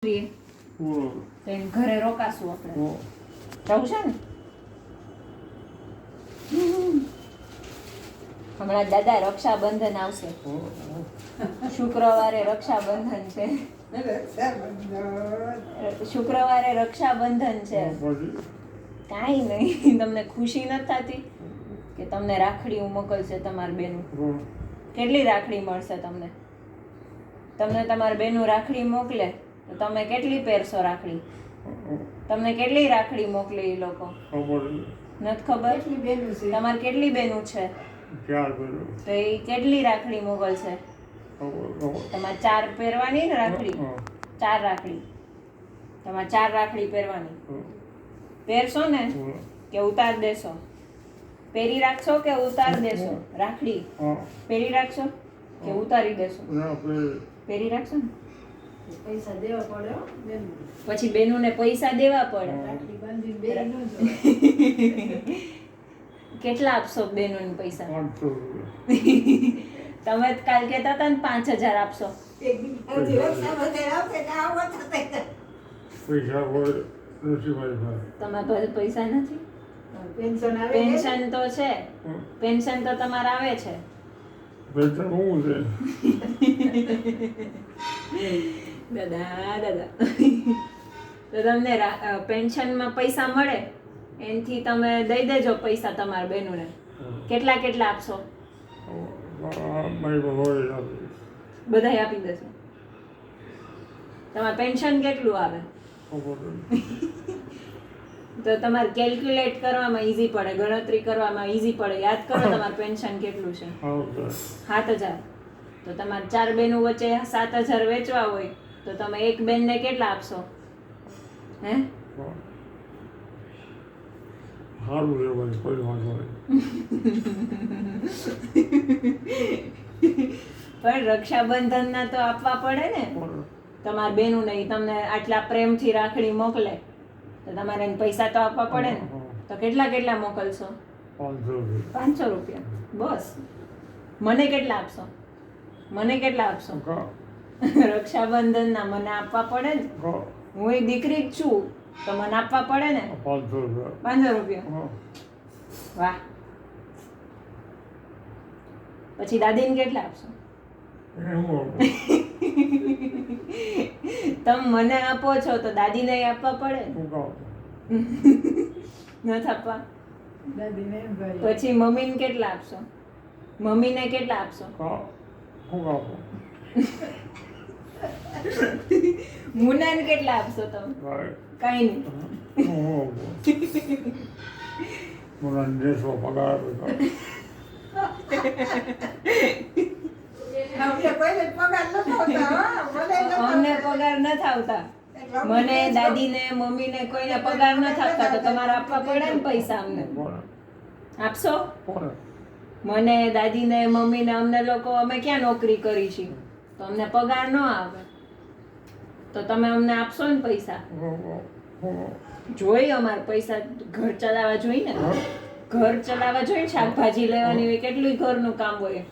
ઘરે રોકાશું આપણે જવું છે ને હમણાં દાદા રક્ષાબંધન આવશે શુક્રવારે રક્ષાબંધન છે શુક્રવારે રક્ષાબંધન છે કાંઈ નહીં તમને ખુશી નથી થતી કે તમને રાખડી મોકલશે તમારી બેન કેટલી રાખડી મળશે તમને તમને તમારી બેનું રાખડી મોકલે તો તમે કેટલી પહેરશો રાખડી તમને કેટલી રાખડી મોકલી એ લોકો નથી ખબર તમારે કેટલી બેનું છે તો એ કેટલી રાખડી મોકલશે તમારે 4 પહેરવાની ને રાખડી 4 રાખડી તમારે 4 રાખડી પહેરવાની પહેરશો ને કે ઉતાર દેશો પહેરી રાખશો કે ઉતાર દેશો રાખડી પહેરી રાખશો કે ઉતારી દેશો પહેરી રાખશો ને પૈસા દેવા પડે પછી બેનુને પૈસા દેવા પડે કેટલા આપશો બેનુને પૈસા તમે કાલ કહેતા હતા ને 5000 આપશો તમારા પાસે પૈસા નથી પેન્શન તો છે પેન્શન તો તમારે આવે છે દાદા તો તમને પેન્શનમાં પૈસા મળે એનાથી તમે દઈ દેજો પૈસા તમારા બહેનોને કેટલા આપશો બધાય આપી દેશો તમારે પેન્શન કેટલું આવે તો તમારે કેલ્ક્યુલેટ કરવામાં ઈઝી પડે ગણતરી કરવામાં ઈઝી પડે યાદ કરો તમારું પેન્શન કેટલું છે 7000 તો તમારે 4 બહેનો વચ્ચે 7000 વેચવા હોય તો તમે એક બેનને કેટલા આપશો હે સારું રહેવાય કોઈ વાંધો પણ રક્ષાબંધનના તો આપવા પડે ને તમારા બેનું નહીં તમને આટલા પ્રેમથી રાખડી મોકલે તો તમારે એને પૈસા તો આપવા પડે ને તો કેટલા મોકલશો 500 રૂપિયા બસ મને કેટલા આપશો રક્ષાબંધનના મને આપવા પડે ને હું એક દીકરી જ છું તો મને આપવા પડે ને 500 રૂપિયા વાહ પછી દાદીને કેટલા આપશો તમે મને આપો છો તો દાદીને આપવા પડે નથી આપવા પછી મમ્મીને કેટલા આપશો મમ્મીને કેટલા આપશો મુનાને કેટલા આપશો તમે કઈ અમને પગાર નથી આવતા મને દાદીને મમ્મીને કોઈને પગાર નથી આપતા તો તમારે આપવા પડે ને પૈસા અમને આપશો મને દાદીને મમ્મીને અમને લોકો અમે ક્યાં નોકરી કરી છે તો અમને પગાર ન આવે તો તમે અમને આપશો ને પૈસા જોઈ અમારે પૈસા ઘર ચલાવવા જોઈએ ને ઘર ચલાવવા જોઈએ શાકભાજી લેવાની હોય કેટલું ઘરનું કામ હોય